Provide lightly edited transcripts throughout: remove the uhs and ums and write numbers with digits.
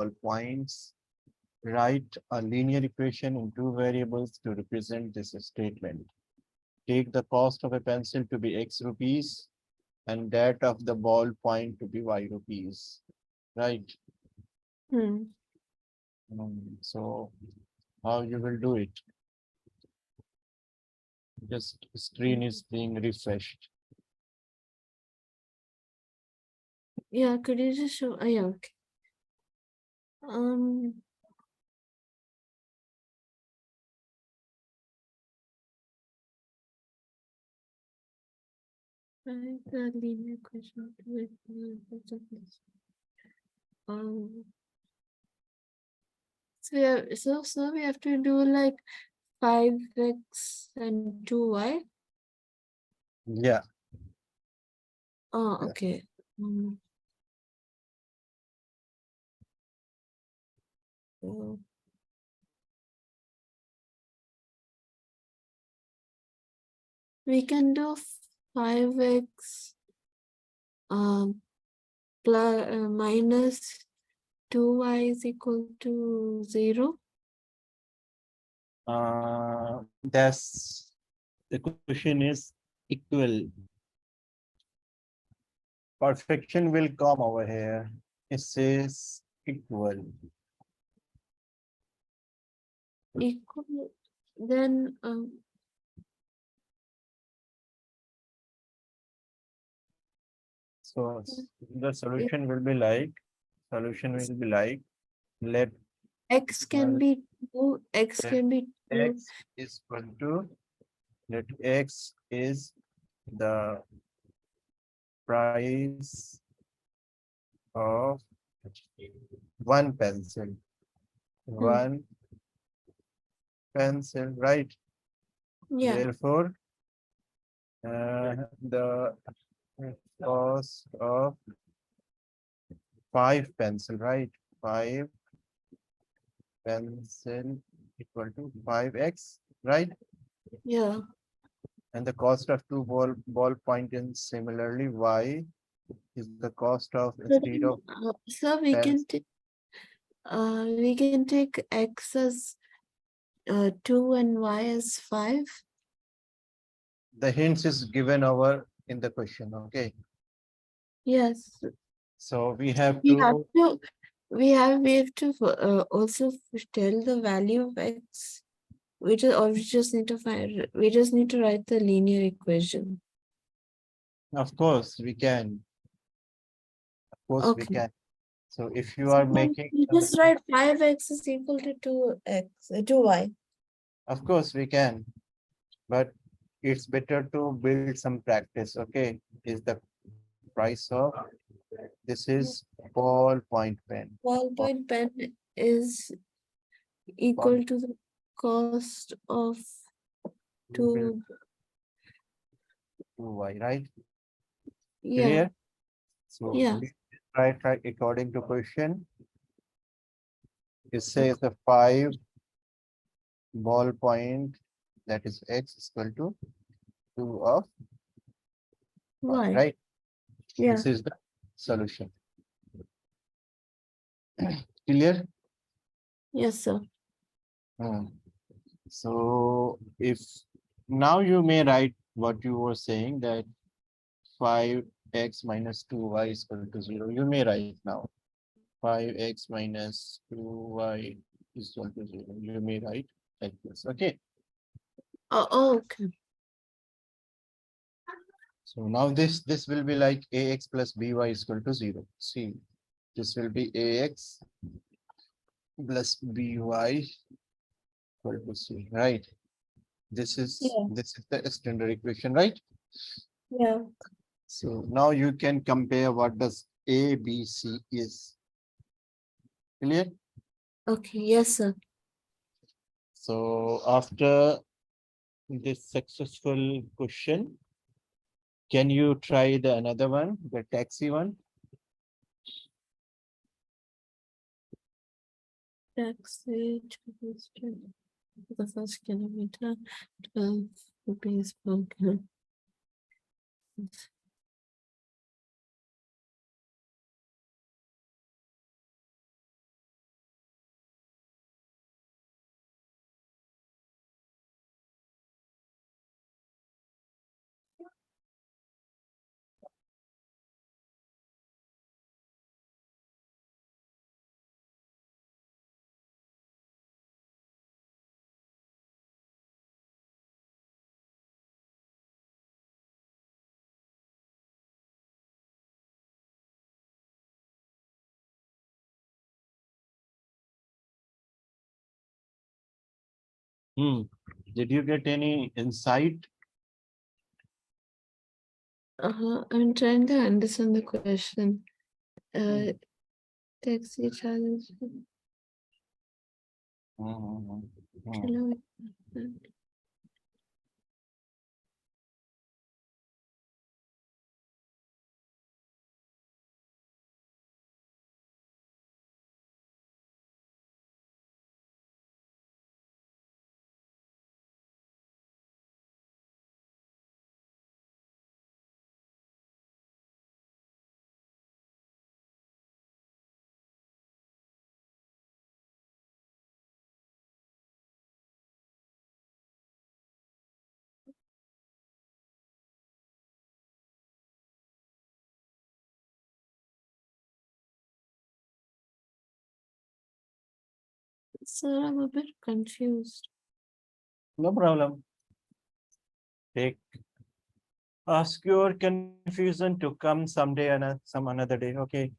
points. Write a linear equation in two variables to represent this statement. Take the cost of a pencil to be X rupees and that of the ball point to be Y rupees. Right? Hmm. So how you will do it? Just screen is being refreshed. Yeah, could you just show? Oh, yeah, okay. Um, Write the linear equation to represent this. So we have, so we have to do like 5x and 2y. Yeah. Oh, okay. So we can do 5x plus minus 2y is equal to 0. That's the question is equal. Perfection will come over here. It says equal. Equal, then So the solution will be like let x can be 2, x let can be 2. x is equal to let x is the price of one pencil. One pencil, right? Yeah. Therefore, the cost of five pencil, right? Five pencil equal to 5x, right? Yeah. And the cost of two ball point and similarly y is the cost of instead of So pens. we can take x as 2 and y as 5. The hints is given over in the question, okay? Yes. So we have We have to, to we have to also tell the value of x. We just need to write the linear equation. of course, we can. Of course, we Okay. can. So if you So are then making, we just write 5x is equal to 2y. of course, we can, but it's better to build some practice, okay? Is the price of this is ballpoint pen. Ballpoint pen is equal to the cost of Build 2. to y, right? Yeah. Clear? So Yeah. right according to question, it says the five ballpoint that is x is equal to 2 of y, Why? right? Yeah. This is the solution. Clear? Yes, sir. Hmm. So if now you may write what you were saying that 5x minus 2y is equal to 0. You may write now 5x minus 2y is equal to 0. You may write like this. Okay. Okay. So now this will be like ax plus by is equal to 0. See, this will be ax plus by equal to c, right? Yeah. This is the standard equation, right? Yeah. So now you can compare what does a b c is. Clear? Okay. Yes, sir. So after this successful question, can you try the another one, the taxi one? Taxi the first kilometer, 12 rupees per kilometer. Hmm. Did you get any insight? I'm trying to understand the question. Hmm. Taxi charges Hmm. Hmm. kilometer. Sir, I'm a bit confused. No problem. Take ask your confusion to come someday and some another day. Okay.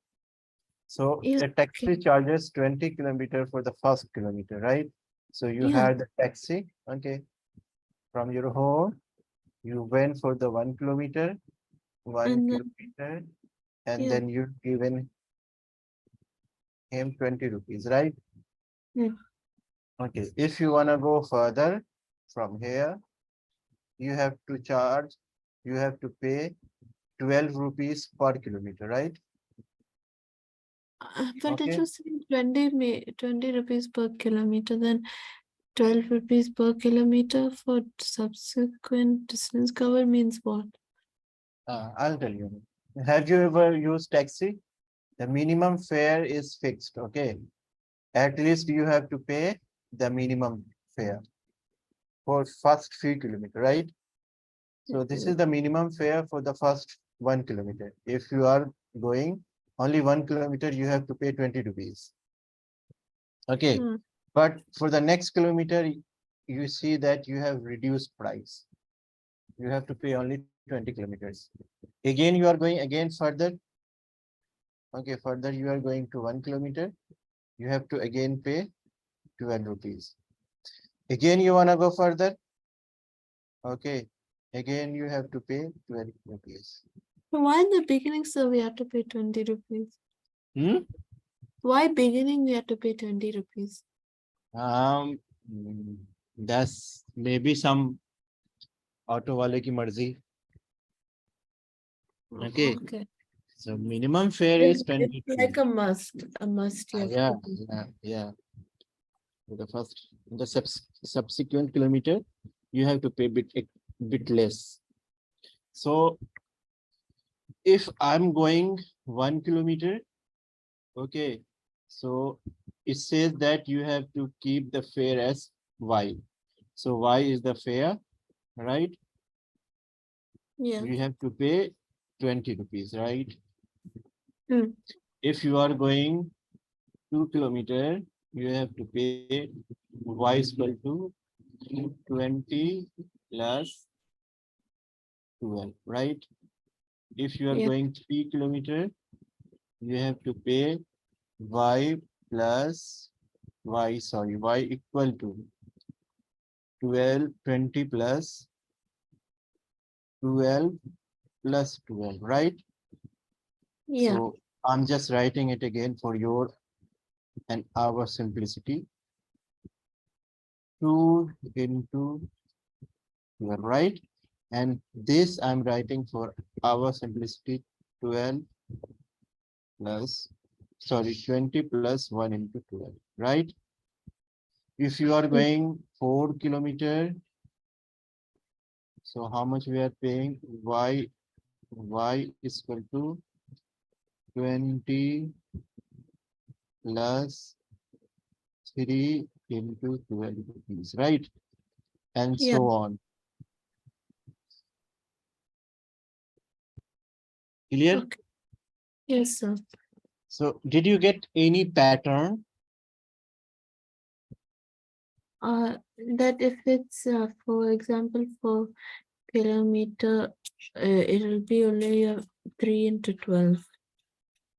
So Yeah, a taxi okay. charges 20 kilometer for the first kilometer, right? So you Yeah, had the taxi, okay, from your home, you went for the 1 kilometer, one and then kilometer, and yeah, then you given him 20 rupees, right? yeah. Okay. If you wanna go further from here, you have to charge, you have to pay 12 rupees per kilometer, right? But it Okay. was saying 20 rupees per kilometer, then 12 rupees per kilometer for subsequent distance cover means what? I'll tell you. Have you ever used taxi? The minimum fare is fixed, okay? At least you have to pay the minimum fare for first few kilometer, right? So this is the minimum fare for the first 1 kilometer. If you are going only 1 kilometer, you have to pay 20 rupees. Okay. Hmm. But for the next kilometer, you see that you have reduced price. You have to pay only 20 kilometers. Again, you are going again further. Okay, further you are going to 1 kilometer. You have to again pay 12 rupees. Again, you wanna go further. Okay. Again, you have to pay 12 rupees. So why in the beginning, sir, we have to pay 20 rupees? Hmm? Why beginning we have to pay 20 rupees? Um, mm, that's maybe some auto wale ki marzi. Okay. Okay. So minimum fare is It's 22. like a must you have Yeah, to do. yeah. For the first, the subsequent kilometer, you have to pay bit less. So if I'm going 1 kilometer, okay, so it says that you have to keep the fare as Y. So Y is the fare, right? Yeah. You have to pay 20 rupees, right? Hmm. If you are going 2 kilometer, you have to pay Y is equal to 20 plus 12, right? If you are Yeah. going 3 kilometer, you have to pay Y plus Y equal to 12, 20 plus 12 plus 12, right? Yeah. So I'm just writing it again for your and our simplicity. 2 into 12, right? And this I'm writing for our simplicity 12 plus, sorry, 20 plus 1 into 12, right? If you are Hmm. going 4 kilometer, so how much we are paying? Y is equal to 20 plus 3 into 12 rupees, right? And Yeah. so on. Clear? Okay. Yes, sir. So did you get any pattern? Uh, that if it's, for example, for kilometer, it'll be only 3 into 12.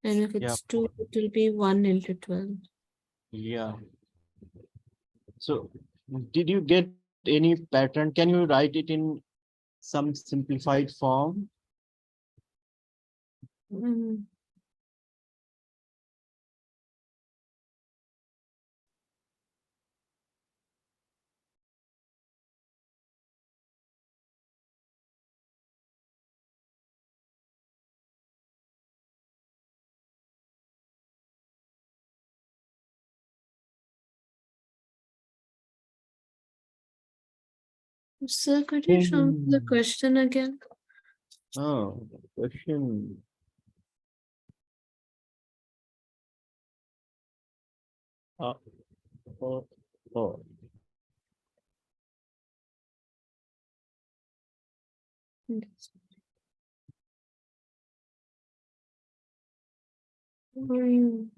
And if Yeah, it's 2, it will be 1 into 12. yeah. So did you get any pattern? Can you write it in some simplified form? Mm, Sir, could you show me the Hmm. question again? Oh, question. Uh, oh, oh. Yes. Mm,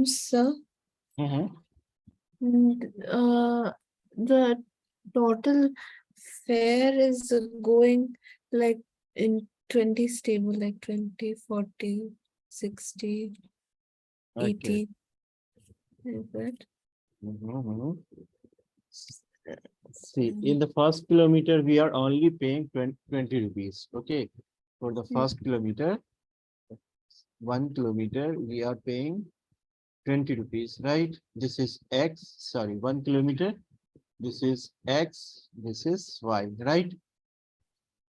sir, Mhm. the total fare is going like in 20 stable, like 20, 40, 60, Okay. 80. Is that? Mhm. See, in the first kilometer, we are only paying 20 rupees. Okay. For the Mm, first kilometer, 1 kilometer, we are paying 20 rupees, right? This is X, sorry, 1 kilometer. This is X, this is Y, right?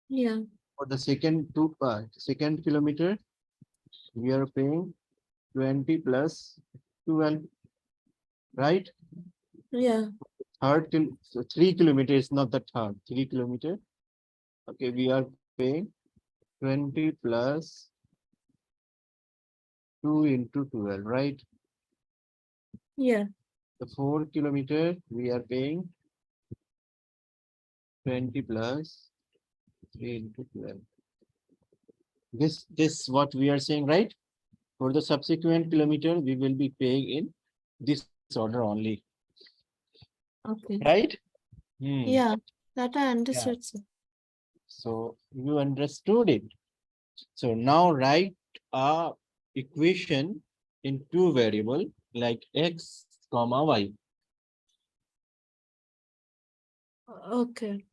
yeah, For the second kilometer, we are paying 20 plus 12, right? yeah, So 3 kilometer is not the third, 3 kilometer. Okay, we are paying 20 plus 2 into 12, right? yeah, The 4 kilometer, we are paying 20 plus 3 into 12. This what we are saying, right? For the subsequent kilometer, we will be paying in this order only, okay. right? Hmm. Yeah, that I Yeah. understood, sir. So you understood it. So now write a equation in two variable like x comma y. Okay.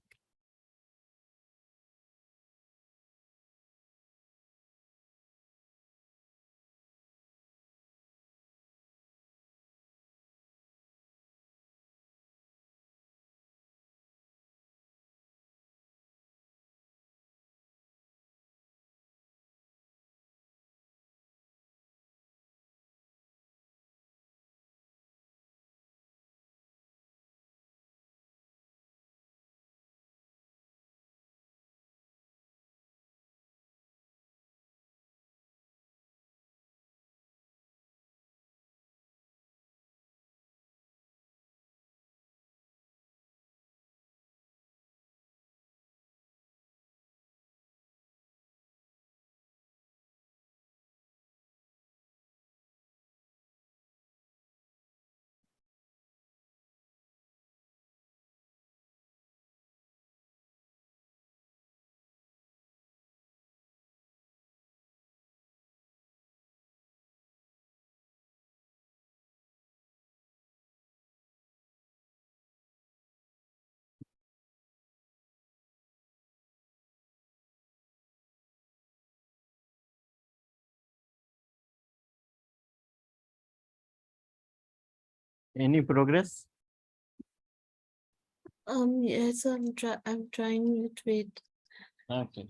Any progress? Yes, I'm trying it. Wait. Okay.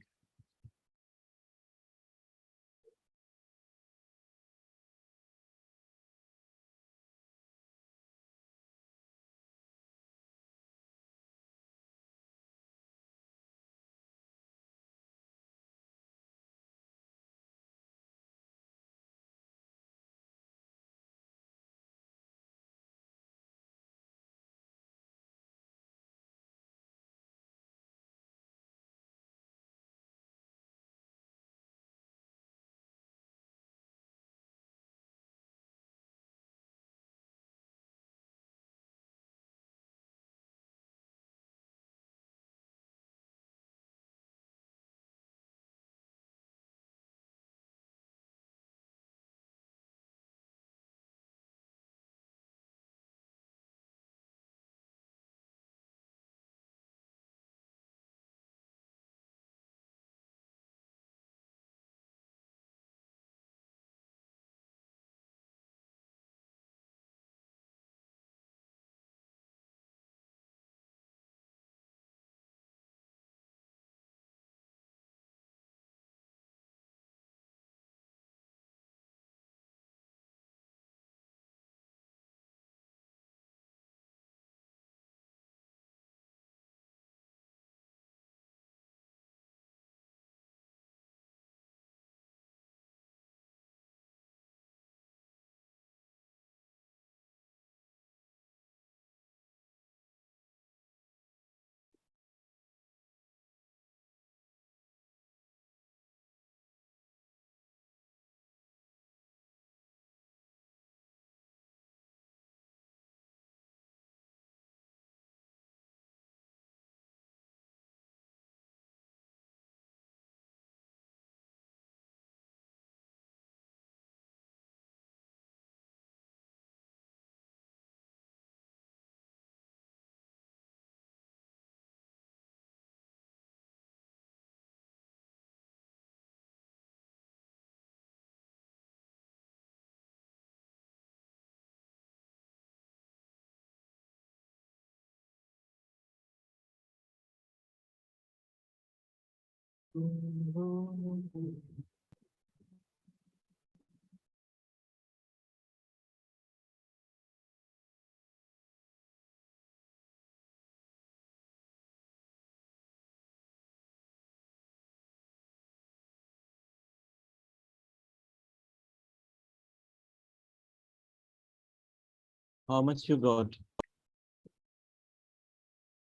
How much you got?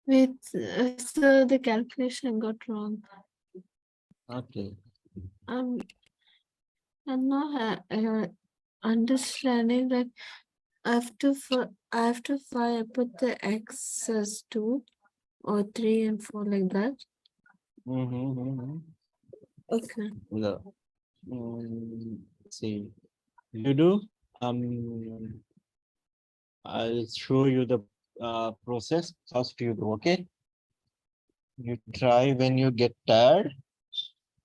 Wait, so the calculation got wrong. Okay. I'm not understanding that after 5 I put the x as 2 or 3 and 4 like that. Okay. No. See, you do. I'll show you the process. First, you do. Okay. You try when you get tired,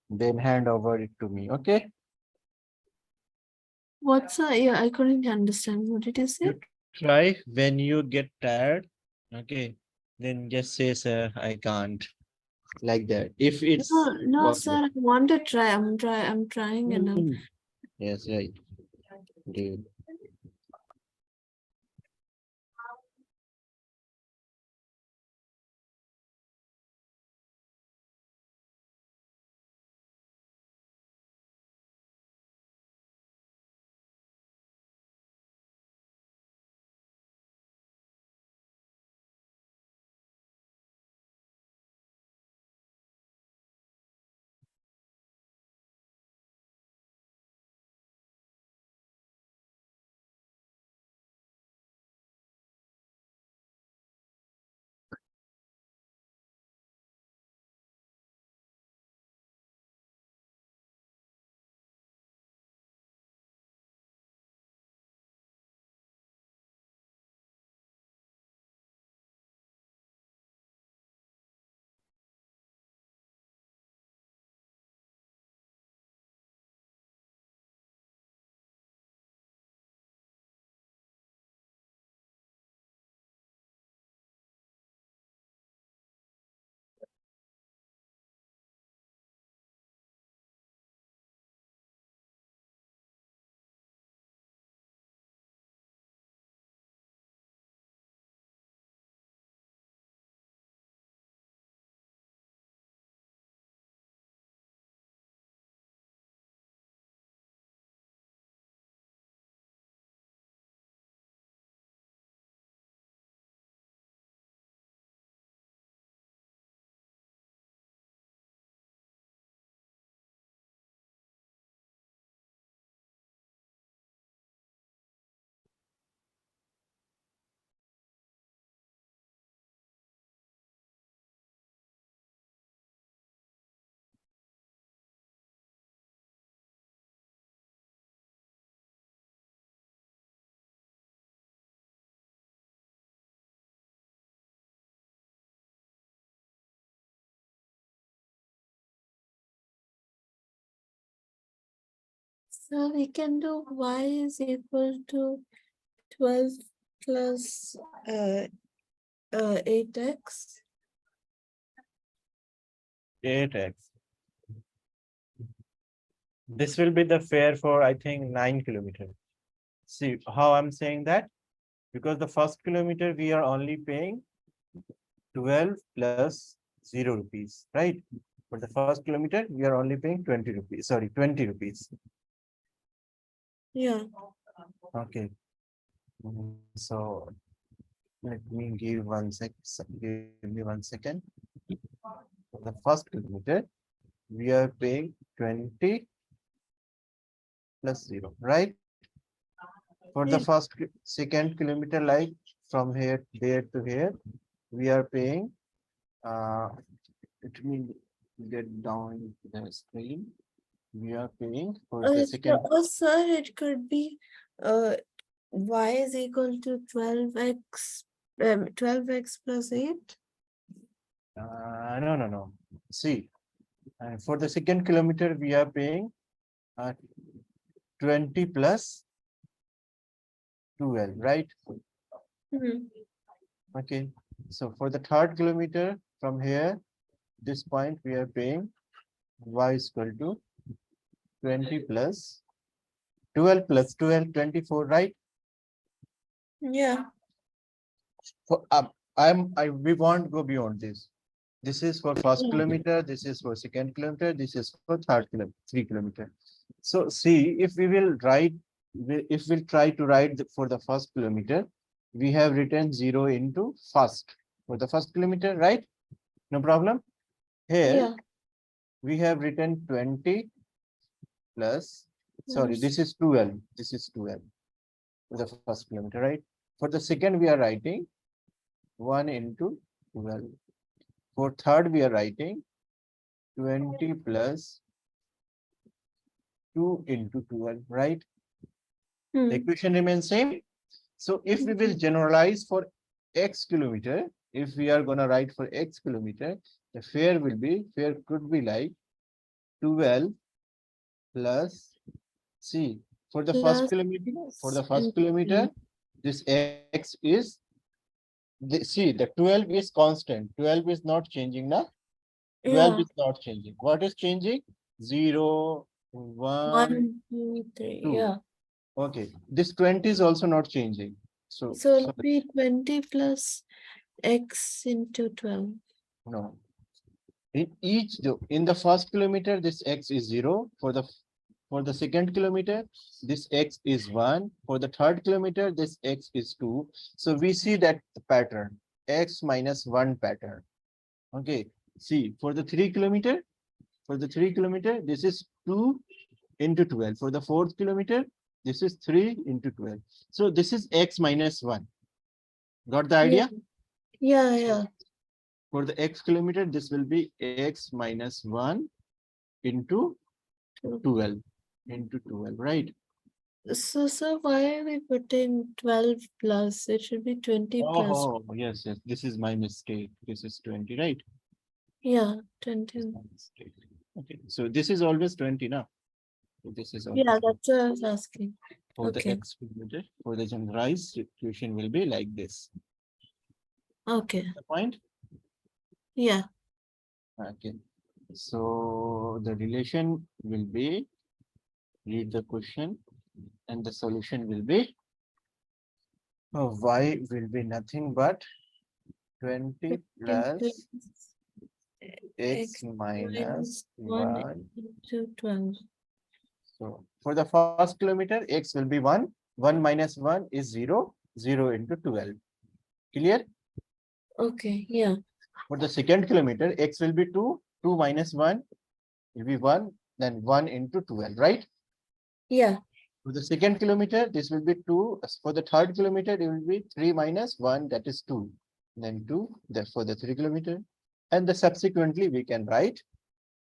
then hand over it to me. Okay. What's yeah, I couldn't understand. What did you say? You try when you get tired. Okay. Then just say, sir, I can't. Like that. If it's No, possible. sir, I want to try. I'm trying and I'm Yes, right. Good. so we can do y is equal to 12 plus 8x. 8x. This will be the fare for, I think, 9 kilometers. See how I'm saying that? Because the first kilometer we are only paying 12 plus 0 rupees, right? For the first kilometer, we are only paying 20 rupees. Sorry, 20 rupees. Yeah. Okay. So let me give give me 1 second. For the first kilometer, we are paying 20 plus 0, right? For the Yeah. second kilometer, like from here there to here, we are paying let me get down the screen. We are paying for the second. Sir, it could be uh y is equal to 12x plus 8. No. See, for the second kilometer, we are paying 20 plus 12, right? Hmm. Okay. So for the third kilometer from here, this point, we are paying y is equal to 20 plus 12 plus 12, 24, right? Yeah. For we won't go beyond this. This is for first Yeah. kilometer, this is for second kilometer, this is for third kilometer, 3 kilometer. So see, if we will write, if we'll try to write for the first kilometer, we have written 0 into first for the first kilometer, right? No problem. Here Yeah. we have written 20 plus, sorry, Yes. this is 12. This is 12 for the first kilometer, right? For the second, we are writing 1 into 12. For third, we are writing 20 plus 2 into 12, right? The Hmm. equation remains same. So if we will generalize for x kilometer, if we are going to write for x kilometer, the fare could be like 12 plus c. For the first Plus kilometer, for the this first into kilometer, 12. this x is see, the 12 is constant. 12 is not changing now. 12 Yeah. is not changing. What is changing? 0, 1, 1, 2, 3. 2. Yeah. Okay. This 20 is also not changing. So, So it'll sorry. be 20 plus x into 12. No. In the first kilometer, this x is 0. For the second kilometer, this x is 1. For the third kilometer, this x is 2. So we see that the pattern, x minus 1 pattern. Okay. See, for the 3 kilometer, this is 2 into 12. For the fourth kilometer, this is 3 into 12. So this is x minus 1. Got the Yeah. idea? Yeah. So Yeah. for the x kilometer, this will be x minus 1 into Two. 12 into 12, right? So why are we putting 12 plus? It should be 20 plus. Oh, yes, yes. This is my mistake. This is 20, right? Yeah, This is 20. my mistake. Okay, so this is always 20 now. So this is Yeah, always 20. that's what I was asking. For the Okay. x kilometer, for the generalized situation will be like this. Okay. The point? Yeah. Okay. So the relation will be, read the question, and the solution will be, y will be nothing but 20 15 plus plus x x minus minus 1 1. into 12. So for the first kilometer, x will be 1. 1 minus 1 is 0. 0 into 12. Clear? Okay. Yeah. For the second kilometer, x will be 2. 2 minus 1 will be 1. Then 1 into 12, right? Yeah. For the second kilometer, this will be 2. For the third kilometer, it will be 3 minus 1, that is 2. Then 2, that for the 3 kilometer. And the subsequently, we can write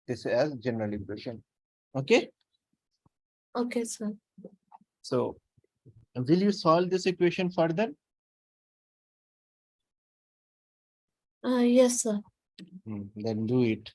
this as general equation. Okay. Okay, sir. So will you solve this equation further? Yes, sir. Then do it.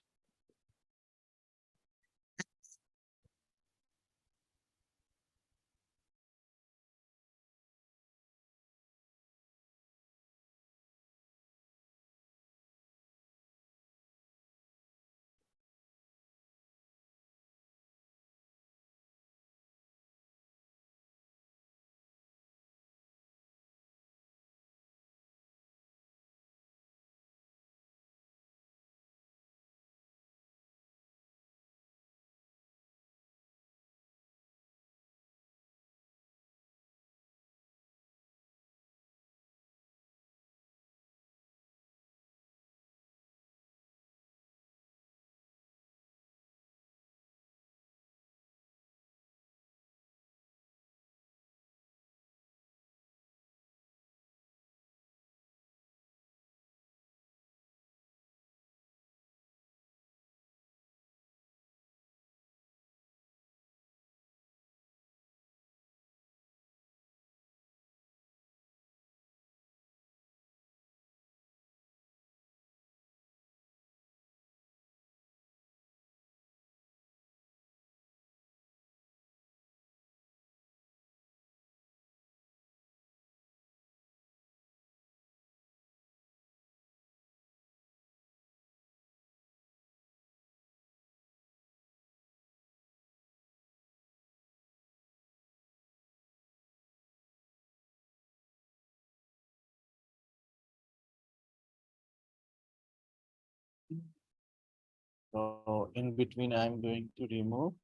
So in between, I'm going to remove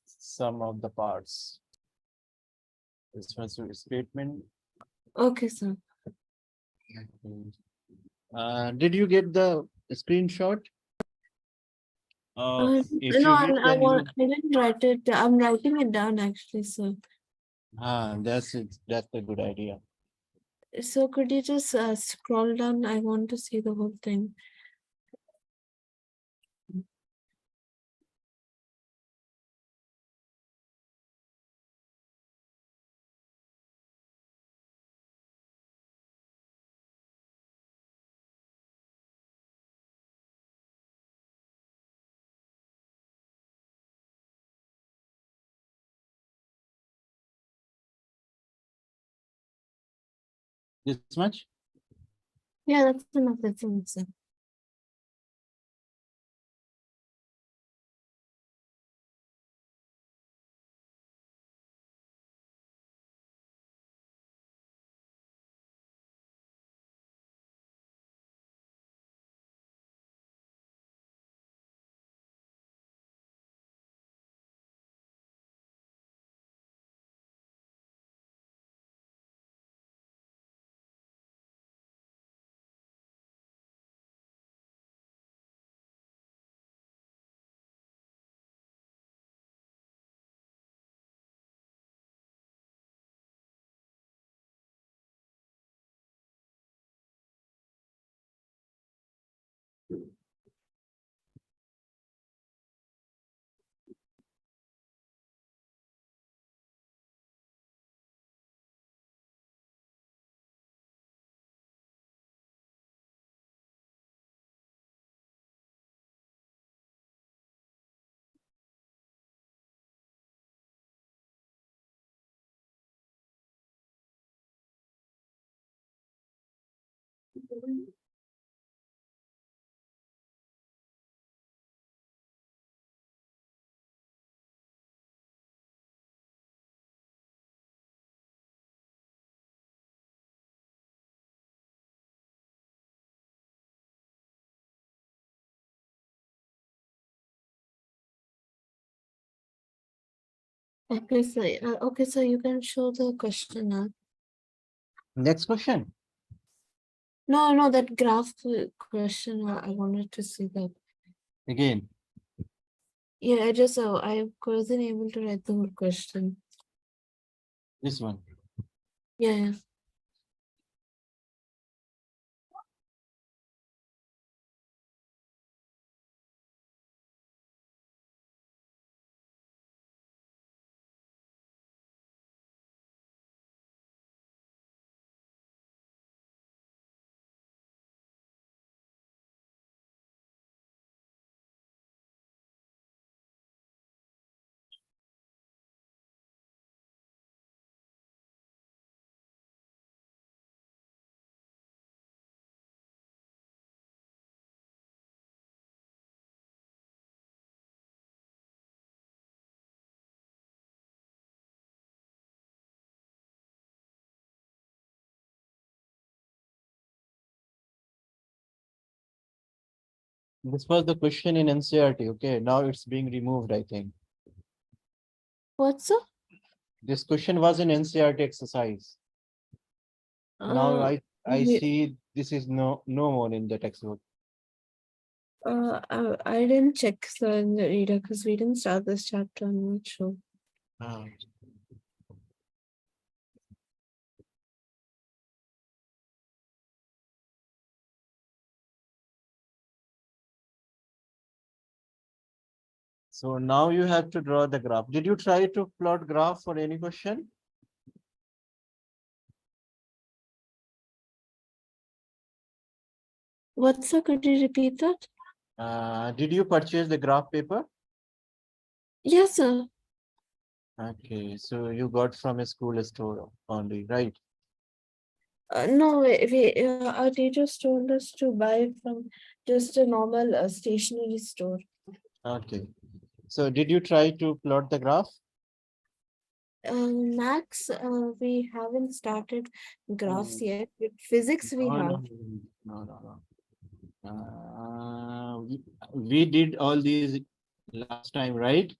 some of the parts. This was a statement. Okay, sir. Did you get the screenshot of if No, you did, then you I didn't write it. I'm writing it down actually, sir. that's it. That's a good idea. So could you just scroll down? I want to see the whole thing. This much? Yeah, that's enough. That's enough, sir. Okay, so okay, so you can show the question now. Next question. No, that graph question. I wanted to see that. Again, Yeah, I wasn't able to write the whole question. this one. Yeah. This was the question in NCRT. Okay, now it's being removed, I think. What's up? This question was in NCRT exercise. Now I Yeah, see this is no more in the textbook. I didn't check in the reader because we didn't start this chapter. I'm not sure. Ah. So now you have to draw the graph. Did you try to plot graph for any question? What's up? Could you repeat that? Did you purchase the graph paper? Yes, sir. Okay, so you got from a school store only, right? No, our teachers told us to buy from just a normal stationery store. Okay. So did you try to plot the graph? Max, we haven't started graphs yet. With physics, we No, no, have. no, no, no, no. We did all these last time, right?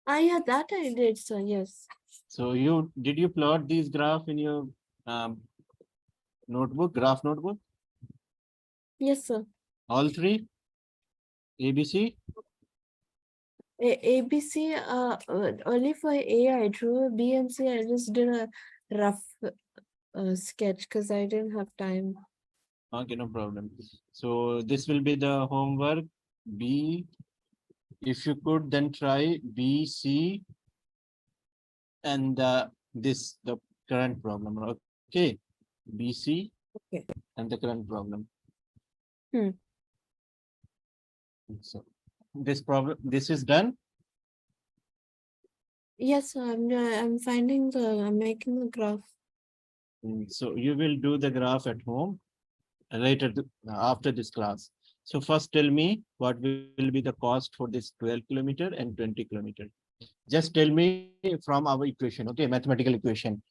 Yeah, that I did, sir. Yes. So you plot these graph in your um, notebook, graph notebook? Yes, sir. All three? ABC? ABC, only for A, I drew. B and C, I just did a rough sketch because I didn't have time. Okay, no problem. So this will be the homework. B, if you could then try B, C, and the current problem. Okay, B, C, Okay. and the current problem. Hmm. So this is done. Yes, sir. I'm making the graph. So you will do the graph at home later after this class. So first tell me what will be the cost for this 12 kilometer and 20 kilometer. Just tell me from our equation, okay, mathematical equation.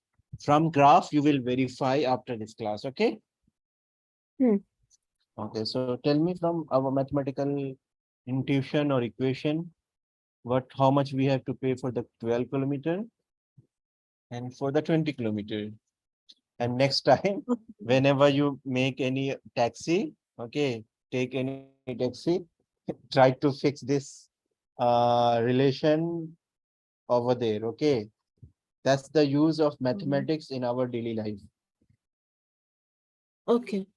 From graph, you will verify after this class, okay? Hmm. Okay, so tell me from our mathematical intuition or equation, how much we have to pay for the 12 kilometer and for the 20 kilometer. And next time, whenever you make any taxi, okay, take any taxi, try to fix this relation over there, okay? That's the use of Mhm. mathematics in our daily life. Okay.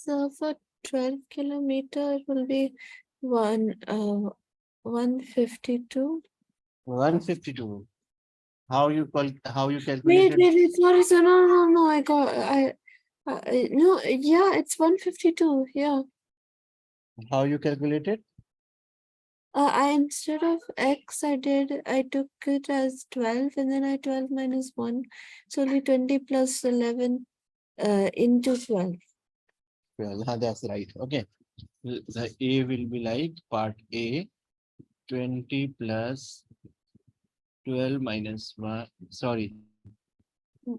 So for 12 kilometer, it will be one 152. 152. How you Wait, calculated? wait, wait. Sorry, sir. No, no, no. No. Yeah, it's 152. Yeah. How you calculated? I instead of x, I took it as 12, and then I 12 minus 1. So only 20 plus 11 into 12. Well, that's right. Okay. The A will be like part A, 20 plus 12 minus 1. Sorry,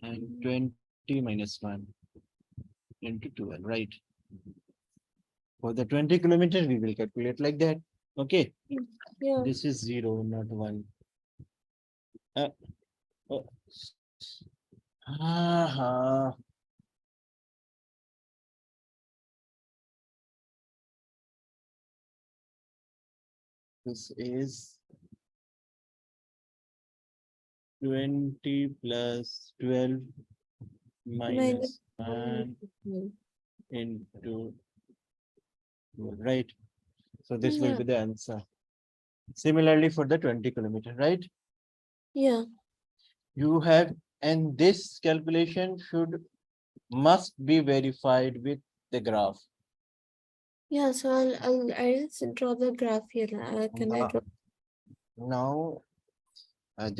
and Mhm. 20 minus 1 into 12, right? For the 20 kilometers, we will calculate like that. Okay. Yeah. This is 0, not 1. Uh, oh. Ah, this is 20 plus 12 Minus minus 1 1 into 12. into 12, right? So this will Yeah. be the answer. Similarly for the 20 kilometer, right? Yeah. You have, and this calculation must be verified with the graph. Yeah. So I'll just draw the graph here. Can I Now, draw? now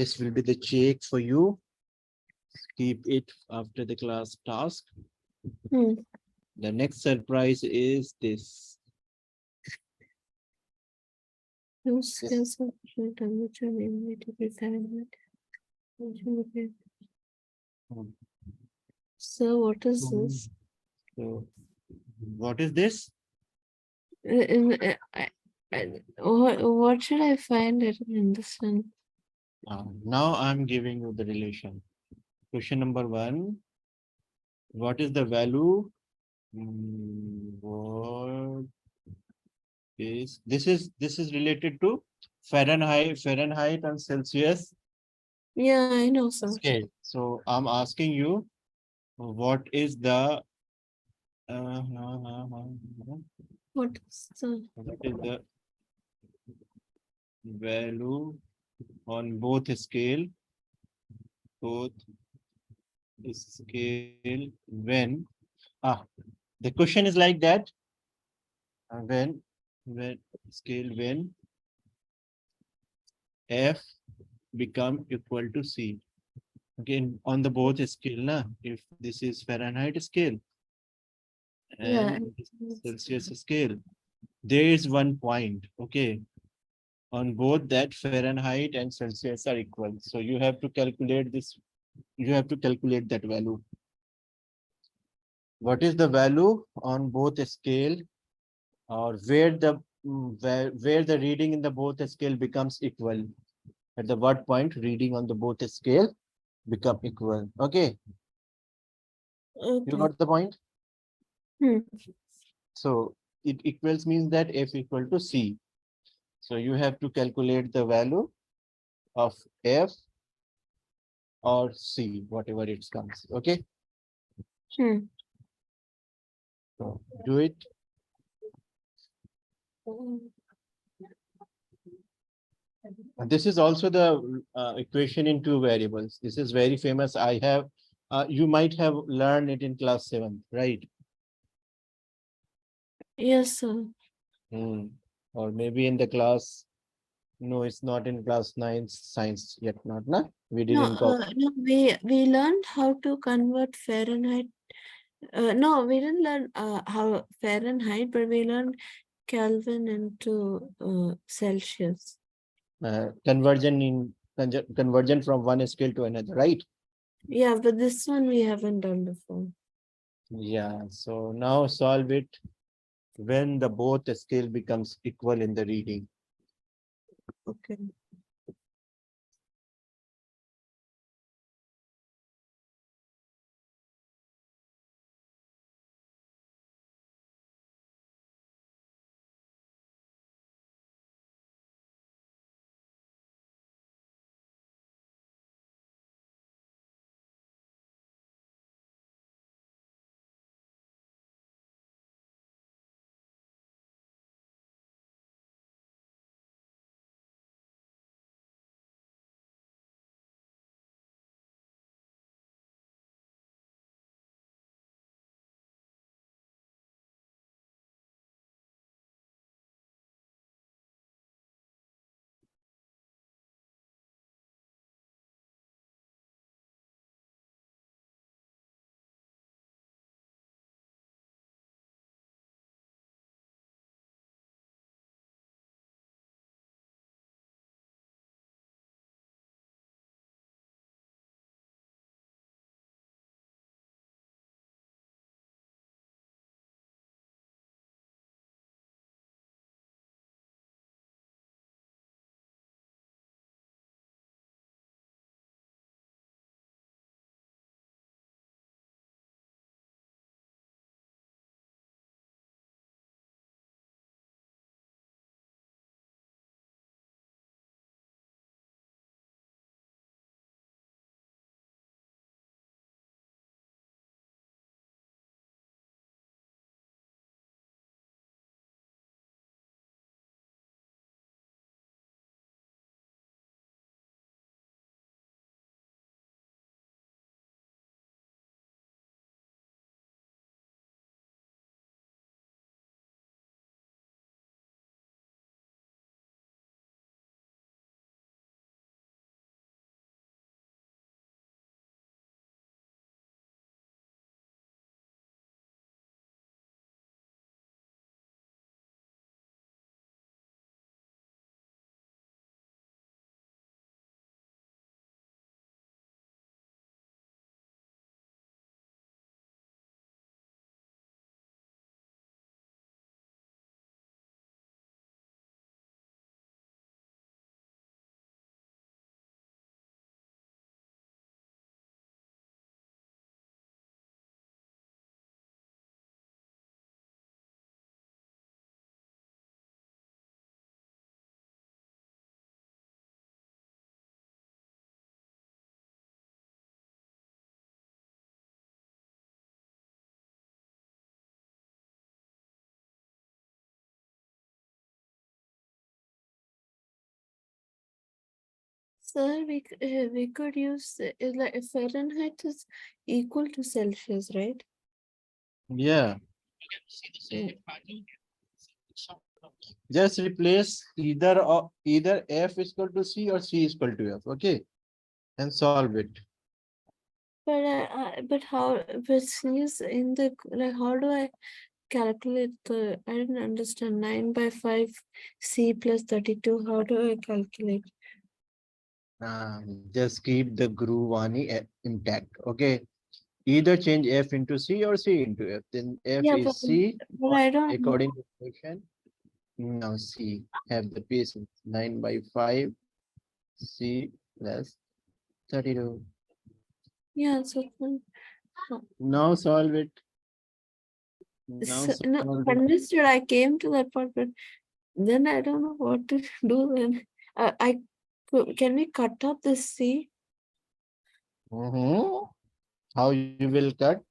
this will be the check for you. Keep it after the class task. Hmm. The next surprise is this. No This scales of temperature, humidity, Fahrenheit. Okay. one. So what is So, this? so what is this? What should I find it in this one? Now I'm giving you the relation. Question number 1. What is the value? What is this is related to Fahrenheit and Celsius Yeah, I know, sir. scale. So I'm asking you what is the What is the what is the value on both scale when the question is like that. when scale when F become equal to C. Again, on the both scale, na, if this is Fahrenheit scale Yeah. and this is Celsius scale, there is one point, okay, on both that Fahrenheit and Celsius are equal. So you have to calculate this, you have to calculate that value. What is the value on both scale, or where the reading in the both scale becomes equal? At the what point reading on the both scale become equal? Okay, you Okay. got the point? Hmm. So it equals means that F equal to C. So you have to calculate the value of F or C, whatever it comes. Okay, Hmm. so do it. And this is also the equation in two variables. This is very famous. You might have learned it in class 7, right? Yes, sir. Hmm. Or maybe in the class, no, it's not in class 9 science yet, not, na? We No, didn't go. no, we learned how to convert Fahrenheit. No, we didn't learn how Fahrenheit, but we learned Kelvin into Celsius. Conversion from one scale to another, right? Yeah, but this one we haven't done before. Yeah. So now solve it when the both scale becomes equal in the reading. Okay. Sir, we could use like Fahrenheit is equal to Celsius, right? Yeah. Yeah. Just replace either f is equal to c or c is equal to f. Okay, and solve it. But how? But since in the like, how do I calculate the? I didn't understand 9/5 c plus 32. How do I calculate? Just keep the groove on intact. Okay, either change f into c or c into f. Then f Yeah, is c but I don't know. according to equation. Now c, have the patience. 9/5 c plus 32. Yeah, so, Now solve it. Now no, solve it. understood. I came to that part, but then I don't know what to do. Then can we cut off the C? Mhm. How you will cut?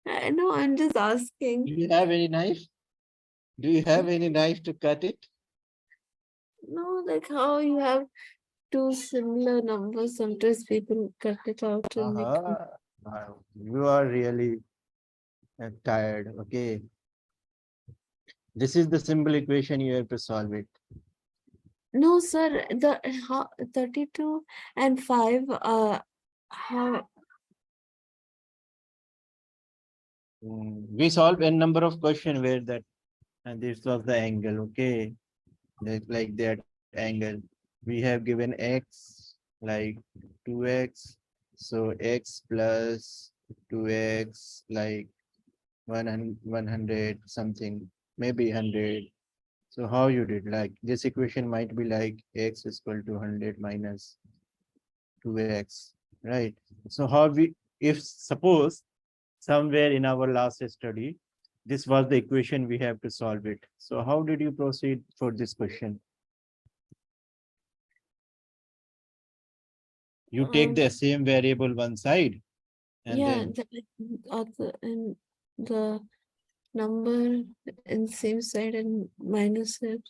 I know. I'm just Do asking. you have any knife? Do you have any knife to cut it? No, like how you have two similar numbers. Sometimes people cut it out and make. Uh-huh. Wow. You are really tired. Okay. This is the simple equation you have to solve it. No, sir. The 32 and 5. How? We solve a number of question where that and this was the angle. Okay. Like that angle. We have given x like 2x. So x plus 2x like 100 something, maybe 100. So how you did, like this equation might be like x is equal to 100 minus 2x, right? So how we, if suppose somewhere in our last study, this was the equation we have to solve it. So how did you proceed for this question? You take Um. the same variable one side and Yeah. then And the number in same side and minus it.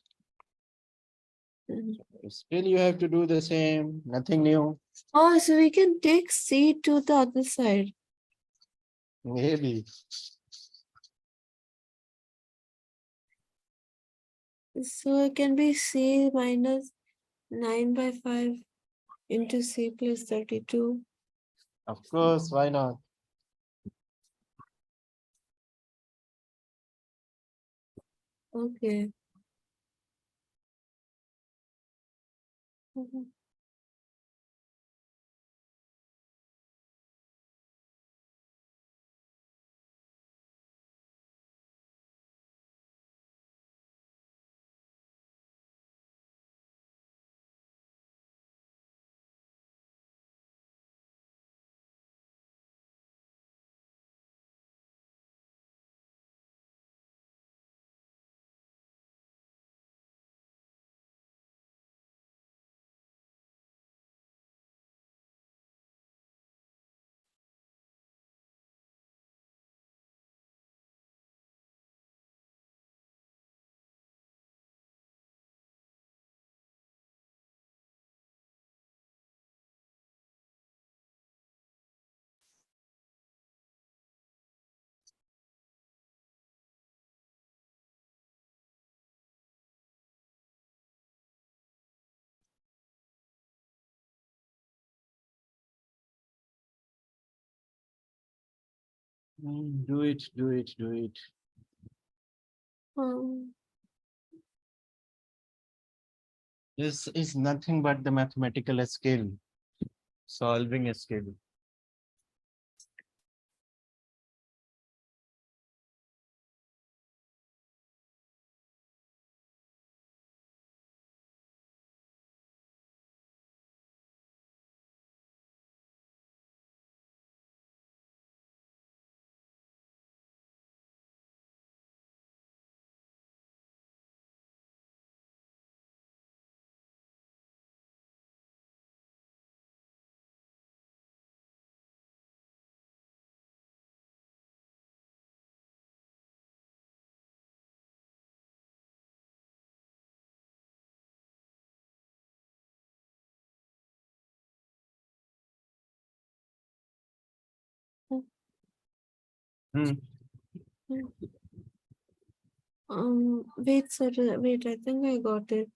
And, still you have to do the same, nothing new. oh, so we can take C to the other side. Maybe. So it can be C minus 9/5 into C plus 32. Of course, why not? Okay. Mhm. Do it, do it, do it. Um, This is nothing but the mathematical skill, solving a skill. Hmm. Wait, sir. Wait, I think I got it.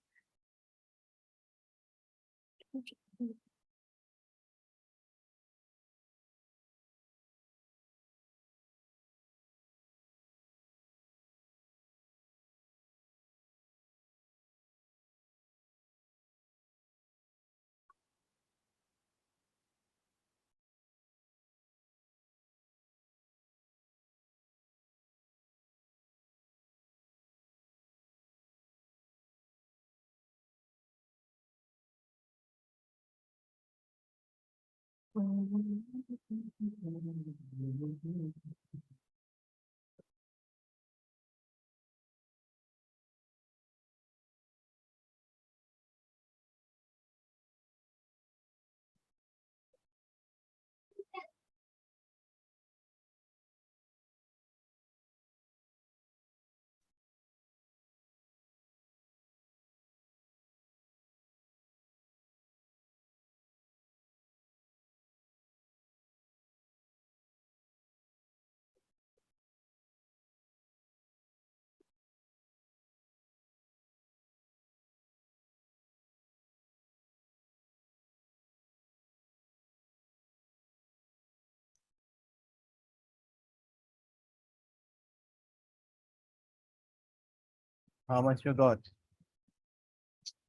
How much you got?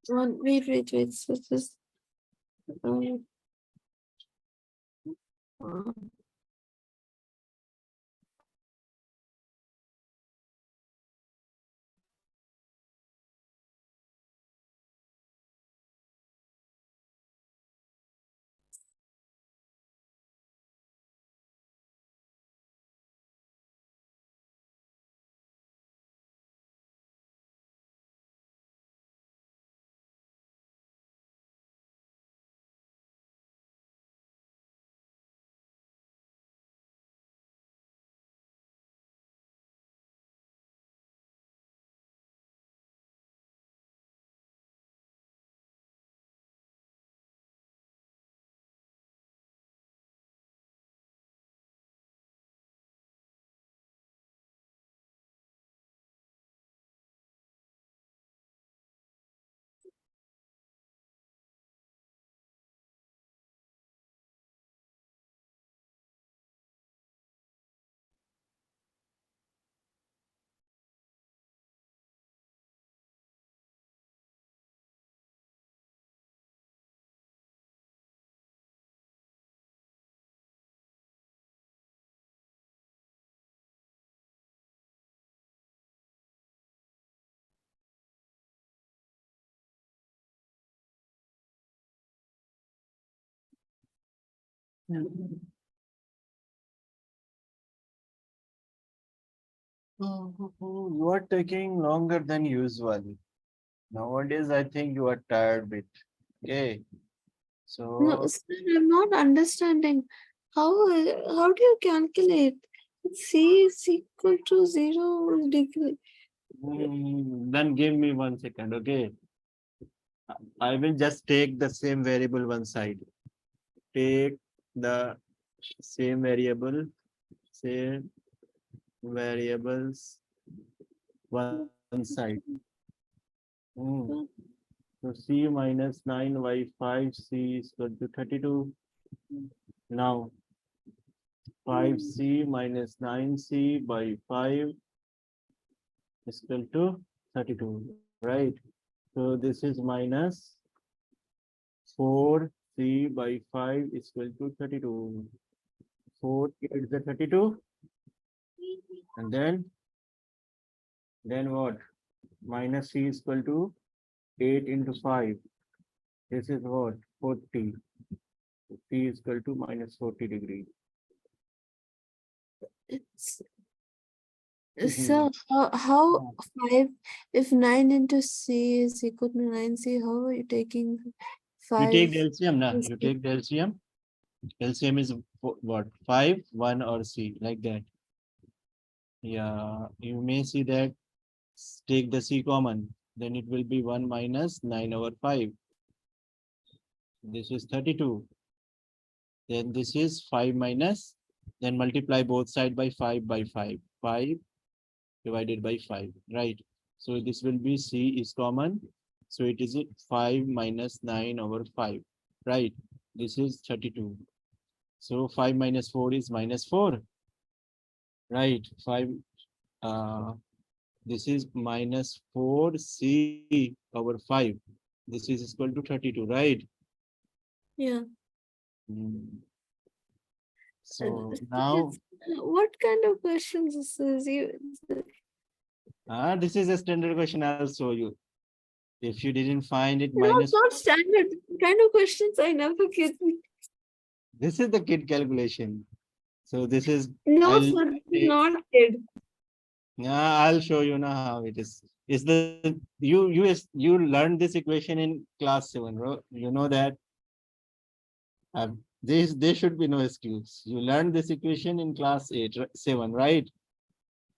Wait. So this, um, uh, You are taking longer than usual. Nowadays, I think you are tired bit. Okay. no, So sir, I'm not understanding. How do you calculate? C is equal to 0 degree. then give me 1 second. Okay. I will just take the same variable one side. Take the same variable, same variables one side. Hmm. So C minus 9y5 C is equal to 32. Now 5C minus 9C by 5 is equal to 32, right? So this is minus 4C by 5 is equal to 32. 4 is the 32. And then what? Minus C is equal to 8 into 5. This is what? 40. C is equal to minus 40 degrees. It's You so how 5 if 9 into C is equal to 9C, how are you taking take 5? the LCM now. Is You it- take the LCM. LCM is what? 5, 1 or C, like that. Yeah, you may see that. Take the C common. Then it will be 1 minus 9 over 5. This is 32. Then this is 5 minus. Then multiply both side by 5 by 5. 5 divided by 5, right? So this will be C is common. So it is 5 minus 9 over 5, right? This is 32. So 5 minus 4 is minus 4, right? 5, uh, this is minus 4C over 5. This is equal to 32, right? Yeah. Mm. So now, Yes. What kind of questions this is? this is a standard question. I'll show you. If you didn't find it, No, it's minus, not standard kind of questions. I never get. this is the kid calculation. So this is, No, I'll sir, this is take, not kid. yeah, I'll show you now how it is. Is the you learned this equation in class 7, bro? You know that. There should be no excuse. You learned this equation in class 8, 7, right?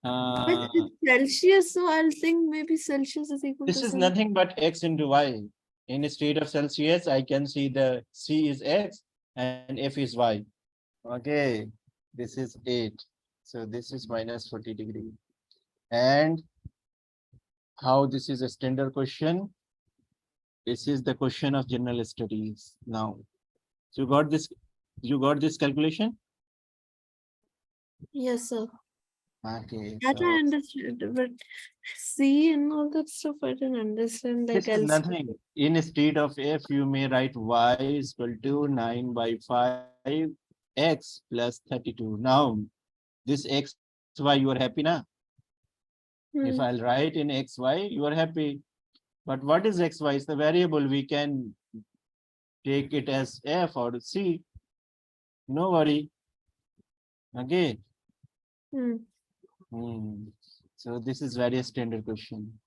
But Uh, it's Celsius, so I'll think maybe Celsius is equal this to is some. nothing but x into y. In a state of Celsius, I can see the C is x and F is y. Okay, this is 8. So this is minus 40 degree. And how this is a standard question? This is the question of general studies now. So you got this calculation? Yes, sir. Okay, That I so understood, but C and all that stuff I didn't understand. Like this is else. nothing. In a state of F, you may write y is equal to 9 by 5 x plus 32. Now, this xy, you are happy now? If I'll Hmm. write in xy, you are happy. But what is xy? It's the variable. We can take it as f or c. No worry. Okay. Hmm. Hmm. So this is very standard question.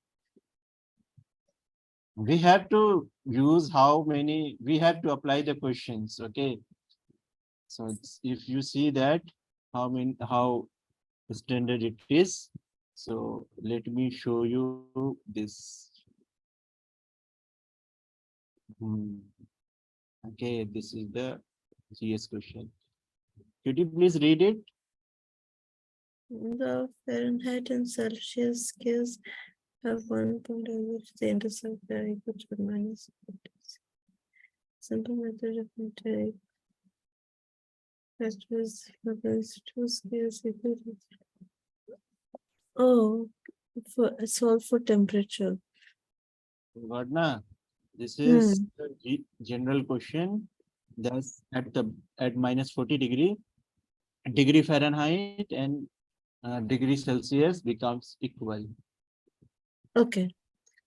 We have to use how many, we have to apply the questions. Okay. So if you see that, how standard it is. So let me show you this. Hmm. Okay, this is the GS question. Could you please read it? The Fahrenheit and Celsius scales have one point at which the intercept are equal to minus 50. Simple method of measuring factors for those two scales equal to. Oh, for solve for temperature. Got na? This is Hmm. the general question. That's at minus 40 degree Fahrenheit and degree Celsius becomes equal. Okay.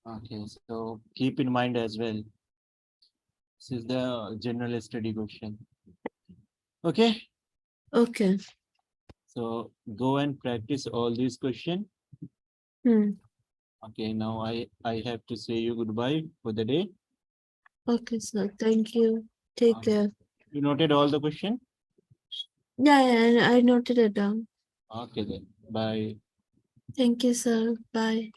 Okay, so keep in mind as well. This is the general study question. Okay, Okay. so go and practice all these questions. Hmm. Okay, now I have to say you goodbye for the day. Okay, sir. Thank you. Take Uh, care. you noted all the question? Yeah, I noted it down. Okay then. Bye. Thank you, sir. Bye.